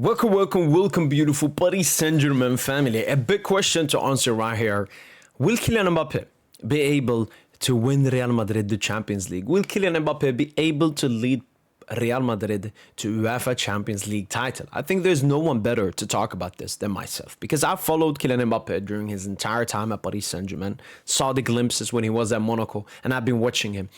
Welcome, beautiful Paris Saint-Germain family. A big question to answer right here. Will Kylian Mbappe be able to win Real Madrid the Champions League? Will Kylian Mbappe be able to lead Real Madrid to UEFA Champions League title? I think there's no one better to talk about this than myself, because I followed Kylian Mbappe during his entire time at Paris Saint-Germain, saw the glimpses when he was at Monaco, and I've been watching him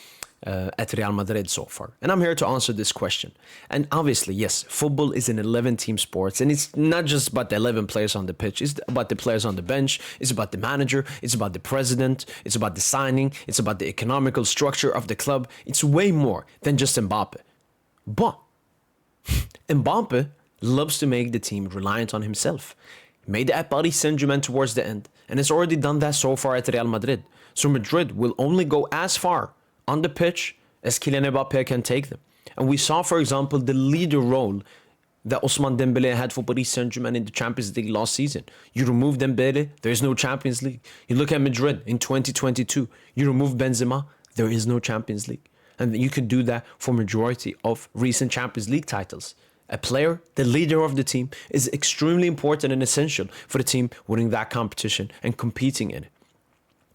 at Real Madrid so far. And I'm here to answer this question. And obviously, yes, football is an 11-team sport, and it's not just about the 11 players on the pitch. It's about the players on the bench. It's about the manager. It's about the president. It's about the signing. It's about the economical structure of the club. It's way more than just Mbappe. But Mbappe loves to make the team reliant on himself. He made it at Paris Saint-Germain towards the end, and has already done that so far at Real Madrid. So Madrid will only go as far on the pitch as Kylian Mbappe can take them. And we saw, for example, the leader role that Ousmane Dembélé had for Paris Saint-Germain in the Champions League last season. You remove Dembélé, there is no Champions League. You look at Madrid in 2022, you remove Benzema, there is no Champions League. And you could do that for majority of recent Champions League titles. A player, the leader of the team, is extremely important and essential for the team winning that competition and competing in it.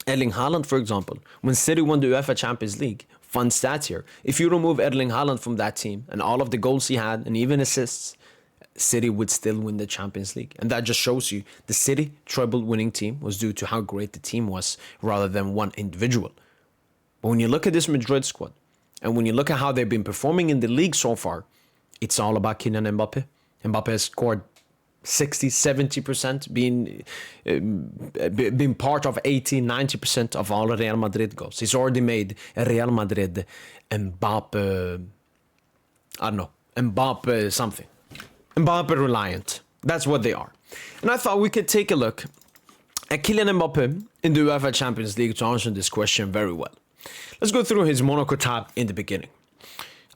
Erling Haaland, for example, when City won the UEFA Champions League, fun stats here, if you remove Erling Haaland from that team and all of the goals he had and even assists, City would still win the Champions League. And that just shows you the City treble winning team was due to how great the team was rather than one individual. But when you look at this Madrid squad, and when you look at how they've been performing in the league so far, it's all about Kylian Mbappe. Mbappe has scored 60-70%, being part of 80-90% of all Real Madrid goals. He's already made Real Madrid Mbappe, I don't know, Mbappe something. Mbappe reliant. That's what they are. And I thought we could take a look at Kylian Mbappe in the UEFA Champions League to answer this question very well. Let's go through his Monaco time in the beginning.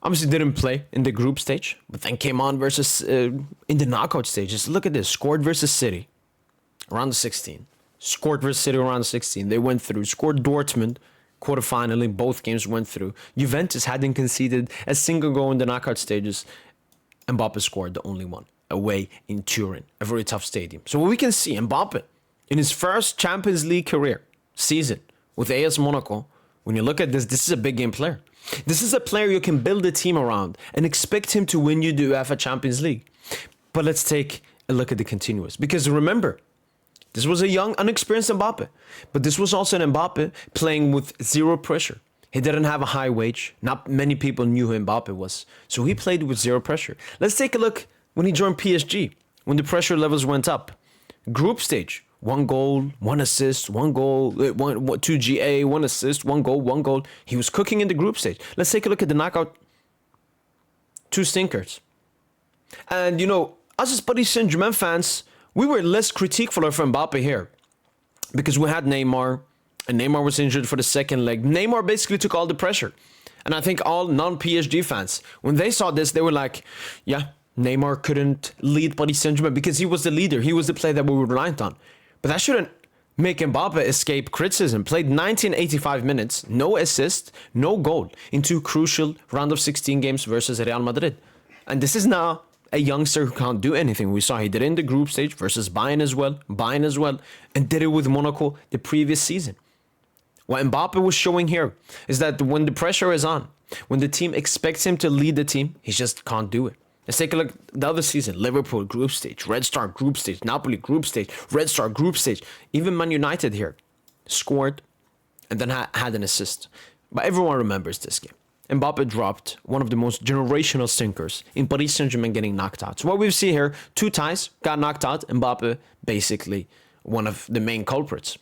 Obviously didn't play in the group stage, but then came on versus in the knockout stages. Look at this. Scored versus City around the 16. Scored versus City around the 16. They went through. Scored Dortmund quarterfinal in both games, went through. Juventus hadn't conceded a single goal in the knockout stages. Mbappe scored the only one away in Turin, a very tough stadium. So what we can see, Mbappe in his first Champions League career season with AS Monaco, when you look at this, this is a big game player. This is a player you can build a team around and expect him to win you the UEFA Champions League. But let's take a look at the continuous. Because remember, this was a young, unexperienced Mbappe. But this was also an Mbappe playing with zero pressure. He didn't have a high wage. Not many people knew who Mbappe was. So he played with zero pressure. Let's take a look when he joined PSG, when the pressure levels went up. Group stage. 1 goal, 1 assist, 1 goal, 2 GA, 1 assist, 1 goal, 1 goal. He was cooking in the group stage. Let's take a look at the knockout. 2 stinkers. And, you know, us as Paris Saint-Germain fans, we were less critiqueful of Mbappe here. Because we had Neymar, and Neymar was injured for the second leg. Neymar basically took all the pressure. And I think all non-PSG fans, when they saw this, they were like, yeah, Neymar couldn't lead Paris Saint-Germain because he was the leader. He was the player that we were reliant on. But that shouldn't make Mbappe escape criticism. Played 1985 minutes, no assist, no goal in 2 crucial round of 16 games versus Real Madrid. And this is now a youngster who can't do anything. We saw he did it in the group stage versus Bayern as well, and did it with Monaco the previous season. What Mbappe was showing here is that when the pressure is on, when the team expects him to lead the team, he just can't do it. Let's take a look at the other season. Liverpool group stage, Red Star group stage, Napoli group stage, Red Star group stage. Even Man United here scored and then had an assist. But everyone remembers this game. Mbappe dropped one of the most generational stinkers in Paris Saint-Germain getting knocked out. So what we see here, 2 ties, got knocked out. Mbappe basically one of the main culprits.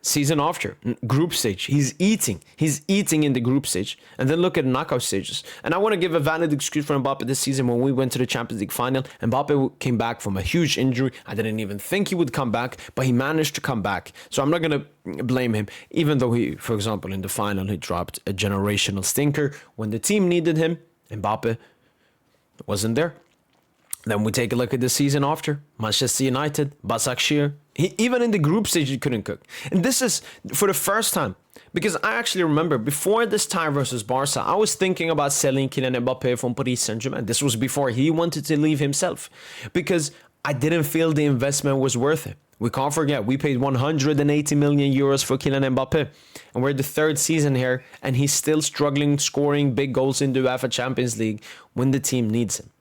Season after, group stage, he's eating in the group stage, and then look at the knockout stages. And I want to give a valid excuse for Mbappe this season. When we went to the Champions League final, Mbappe came back from a huge injury. I didn't even think he would come back, but he managed to come back. So I'm not going to blame him, even though he, for example, in the final, he dropped a generational stinker. When the team needed him, Mbappe wasn't there. Then we take a look at the season after. Manchester United, Başakşehir, Even in the group stage, he couldn't cook. And this is for the first time. Because I actually remember before this tie versus Barca, I was thinking about selling Kylian Mbappe from Paris Saint-Germain. This was before he wanted to leave himself. Because I didn't feel the investment was worth it. We can't forget, we paid 180 million euros for Kylian Mbappe. And we're the third season here, and he's still struggling scoring big goals in the UEFA Champions League when the team needs him.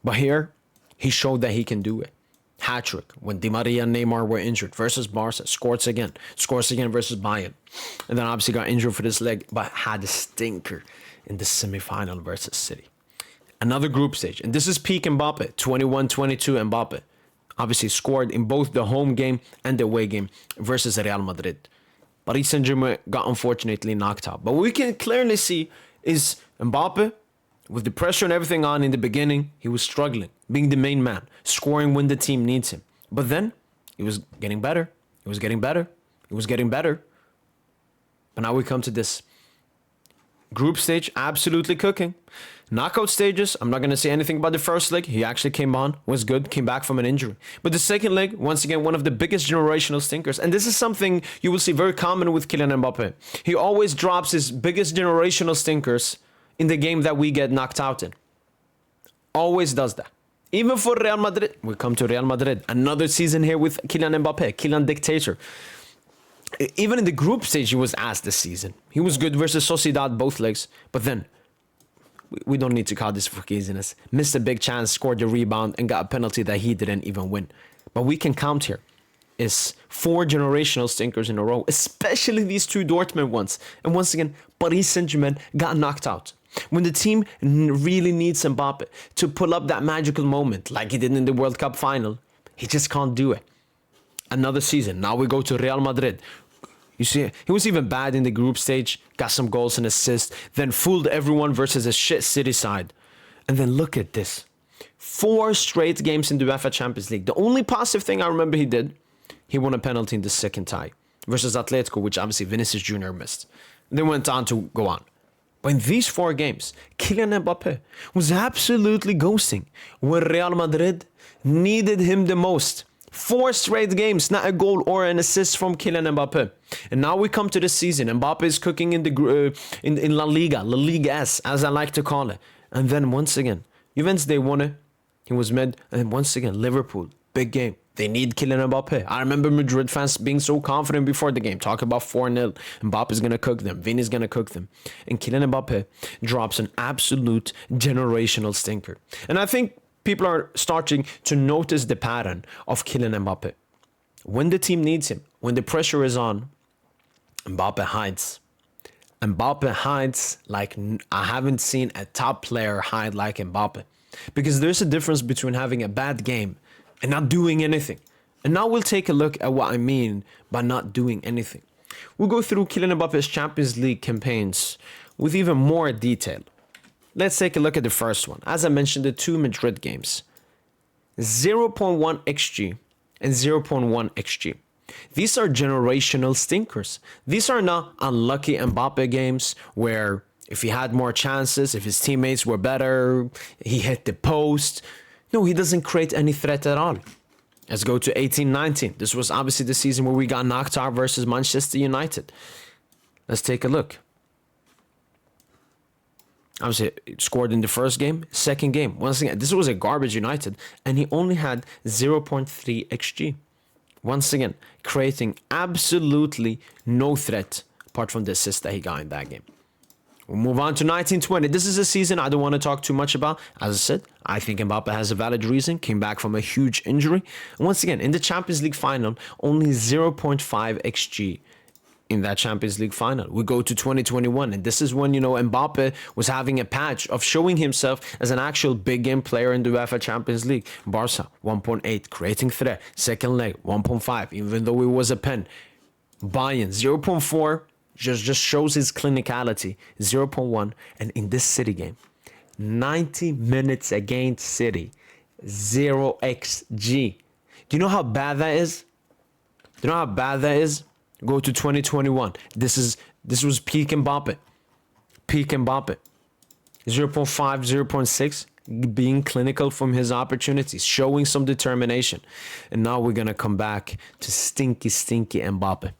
But here, he showed that he can do it. Hat-trick when Di Maria and Neymar were injured versus Barca. Scores again versus Bayern. And then obviously got injured for this leg, but had a stinker in the semi-final versus City. Another group stage. And this is peak Mbappe. 21-22 Mbappe. Obviously scored in both the home game and the away game versus Real Madrid. Paris Saint-Germain got unfortunately knocked out. But what we can clearly see is Mbappe, with the pressure and everything on in the beginning, he was struggling, being the main man, scoring when the team needs him. But then, he was getting better. He was getting better. He was getting better. But now we come to this. Group stage, absolutely cooking. Knockout stages, I'm not going to say anything about the first leg. He actually came on, was good, came back from an injury. But the second leg, once again, one of the biggest generational stinkers. And this is something you will see very common with Kylian Mbappe. He always drops his biggest generational stinkers in the game that we get knocked out in. Always does that. Even for Real Madrid. We come to Real Madrid. Another season here with Kylian Mbappe. Kylian Dictator. Even in the group stage, he was ass this season. He was good versus Sociedad, both legs. But then, we don't need to call this for craziness. Missed a big chance, scored a rebound, and got a penalty that he didn't even win. But we can count here. Is 4 generational stinkers in a row, especially these 2 Dortmund ones. And once again, Paris Saint-Germain got knocked out. When the team really needs Mbappe to pull up that magical moment like he did in the World Cup final, he just can't do it. Another season. Now we go to Real Madrid. You see, he was even bad in the group stage, got some goals and assists, then fooled everyone versus a shit City side. And then look at this. 4 straight games in the UEFA Champions League. The only positive thing I remember he did, he won a penalty in the second tie versus Atletico, which obviously Vinicius Jr. missed. They went on to go on. But in these 4 games, Kylian Mbappe was absolutely ghosting when Real Madrid needed him the most. 4 straight games, not a goal or an assist from Kylian Mbappe. And now we come to the season. Mbappe is cooking in the in La Liga S, as I like to call it. And then once again, Juventus, they won it. He was mid. And once again, Liverpool, big game. They need Kylian Mbappe. I remember Madrid fans being so confident before the game. Talk about 4-0. Mbappe's going to cook them. Vini's going to cook them. And Kylian Mbappe drops an absolute generational stinker. And I think people are starting to notice the pattern of Kylian Mbappe. When the team needs him, when the pressure is on, Mbappe hides. Mbappe hides like I haven't seen a top player hide like Mbappe. Because there's a difference between having a bad game and not doing anything. And now we'll take a look at what I mean by not doing anything. We'll go through Kylian Mbappe's Champions League campaigns with even more detail. Let's take a look at the first one. As I mentioned, the 2 Madrid games. 0.1 XG and 0.1 XG. These are generational stinkers. These are not unlucky Mbappe games where if he had more chances, if his teammates were better, he hit the post. No, he doesn't create any threat at all. Let's go to 18-19. This was obviously the season where we got knocked out versus Manchester United. Let's take a look. Obviously, scored in the first game, second game. Once again, this was a garbage United, and he only had 0.3 XG. Once again, creating absolutely no threat apart from the assist that he got in that game. We'll move on to 1920. This is a season I don't want to talk too much about. As I said, I think Mbappe has a valid reason. Came back from a huge injury. And once again, in the Champions League final, only 0.5 XG in that Champions League final. We go to 2021, and this is when, Mbappe was having a patch of showing himself as an actual big game player in the UEFA Champions League. Barca, 1.8, creating threat. Second leg, 1.5, even though it was a pen. Bayern, 0.4. Just shows his clinicality, 0.1. And in this City game, 90 minutes against City, 0 XG. Do you know how bad that is? Go to 2021. This was peak Mbappe. 0.5, 0.6. being clinical from his opportunities, showing some determination. And now we're going to come back to stinky Mbappe.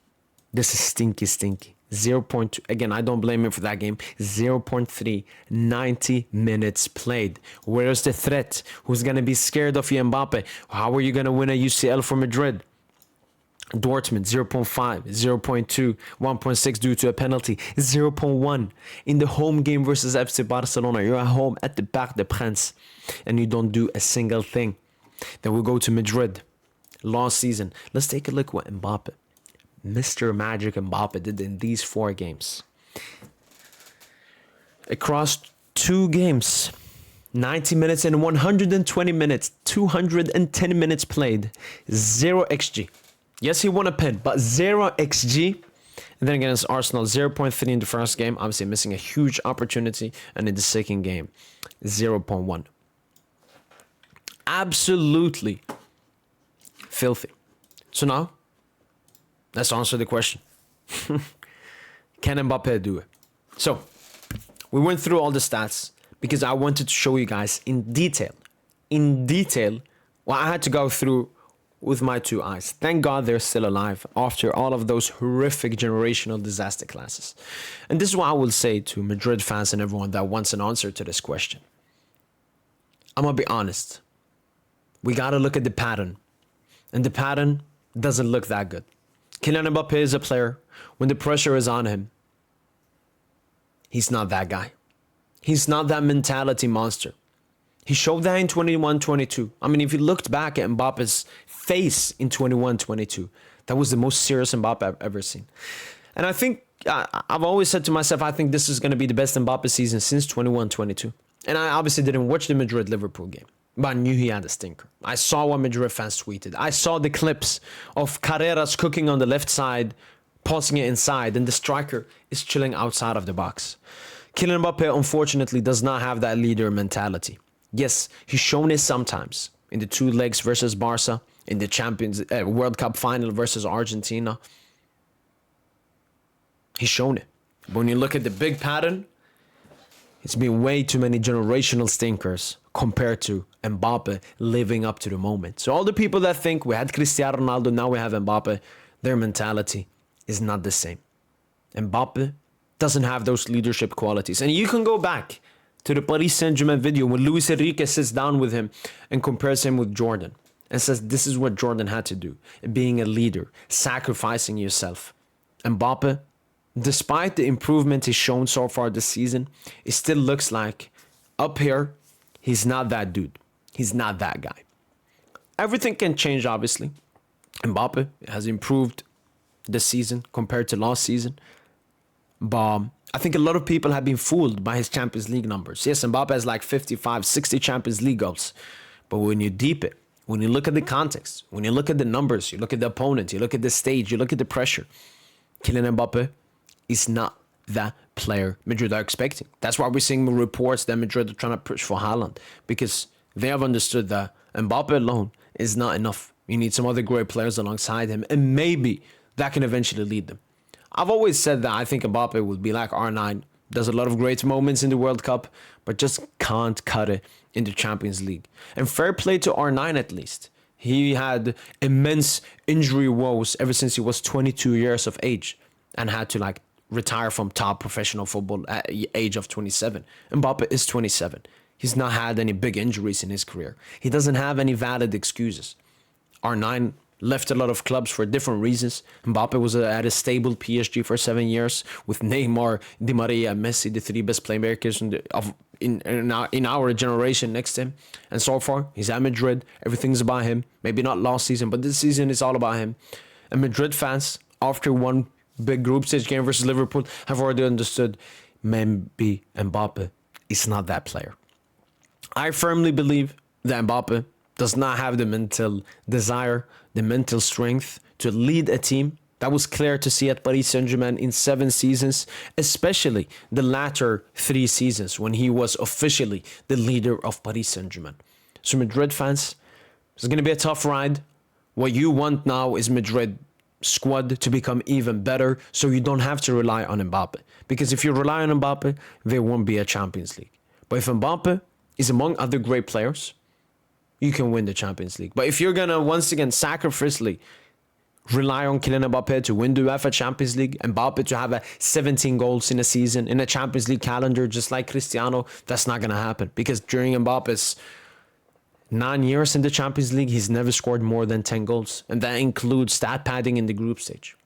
This is stinky. 0.2. Again, I don't blame him for that game. 0.3. 90 minutes played. Where's the threat? Who's going to be scared of you, Mbappe? How are you going to win a UCL for Madrid? Dortmund 0.5, 0.2, 1.6 due to a penalty, 0.1 in the home game versus FC Barcelona. You're at home at the Parc des Princes and you don't do a single thing. Then we'll go to Madrid last season. Let's take a look what Mbappe, Mr. Magic Mbappe, did in these 4 games. Across 2 games, 90 minutes and 120 minutes, 210 minutes played, 0 XG. Yes, he won a pen, but 0 XG. And then against Arsenal, 0.3 in the first game. Obviously missing a huge opportunity. And in the second game, 0.1. Absolutely filthy. So now, let's answer the question. Can Mbappe do it? So, we went through all the stats because I wanted to show you guys in detail, what I had to go through with my 2 eyes. Thank God they're still alive after all of those horrific generational disaster classes. And this is what I will say to Madrid fans and everyone that wants an answer to this question. I'm going to be honest. We got to look at the pattern. And the pattern doesn't look that good. Kylian Mbappe is a player. When the pressure is on him, he's not that guy. He's not that mentality monster. He showed that in 21-22. I mean, if you looked back at Mbappe's face in 21-22, that was the most serious Mbappe I've ever seen. And I think, I've always said to myself, I think this is going to be the best Mbappe season since 21-22. And I obviously didn't watch the Madrid-Liverpool game, but I knew he had a stinker. I saw what Madrid fans tweeted. I saw the clips of Carreras cooking on the left side, passing it inside, and the striker is chilling outside of the box. Kylian Mbappe, unfortunately, does not have that leader mentality. Yes, he's shown it sometimes in the 2 legs versus Barca, in the Champions World Cup final versus Argentina. He's shown it. But when you look at the big pattern, it's been way too many generational stinkers compared to Mbappe living up to the moment. So all the people that think we had Cristiano Ronaldo, now we have Mbappe, their mentality is not the same. Mbappe doesn't have those leadership qualities. And you can go back to the Paris Saint-Germain video when Luis Enrique sits down with him and compares him with Jordan and says this is what Jordan had to do, being a leader, sacrificing yourself. Mbappe, despite the improvement he's shown so far this season, it still looks like up here, he's not that dude. He's not that guy. Everything can change, obviously. Mbappe has improved this season compared to last season. But I think a lot of people have been fooled by his Champions League numbers. Yes, Mbappe has like 55, 60 Champions League goals. But when you deep it, when you look at the context, when you look at the numbers, you look at the opponent, you look at the stage, you look at the pressure, Kylian Mbappe is not that player Madrid are expecting. That's why we're seeing reports that Madrid are trying to push for Haaland, because they have understood that Mbappe alone is not enough. You need some other great players alongside him, and maybe that can eventually lead them. I've always said that I think Mbappe would be like R9, does a lot of great moments in the World Cup, but just can't cut it in the Champions League. And fair play to R9 at least. He had immense injury woes ever since he was 22 years of age and had to like retire from top professional football at the age of 27. Mbappe is 27. He's not had any big injuries in his career. He doesn't have any valid excuses. R9 left a lot of clubs for different reasons. Mbappe was at a stable PSG for 7 years with Neymar, Di Maria, Messi, the 3 best playmakers in our generation next to him. And so far, he's at Madrid. Everything's about him. Maybe not last season, but this season is all about him. And Madrid fans, after one big group stage game versus Liverpool, have already understood maybe Mbappe is not that player. I firmly believe that Mbappe does not have the mental desire, the mental strength to lead a team. That was clear to see at Paris Saint-Germain in 7 seasons, especially the latter 3 seasons when he was officially the leader of Paris Saint-Germain. So Madrid fans, it's going to be a tough ride. What you want now is Madrid squad to become even better so you don't have to rely on Mbappe. Because if you rely on Mbappe, there won't be a Champions League. But if Mbappe is among other great players, you can win the Champions League. But if you're going to, once again, sacrificially rely on Kylian Mbappe to win the UEFA Champions League, Mbappe to have 17 goals in a season, in a Champions League calendar, just like Cristiano, that's not going to happen. Because during Mbappe's 9 years in the Champions League, he's never scored more than 10 goals. And that includes stat padding in the group stage.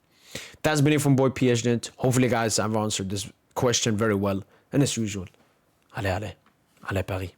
That's been it from Boy PSG. Hopefully, guys, I've answered this question very well. And as usual, allez, Paris.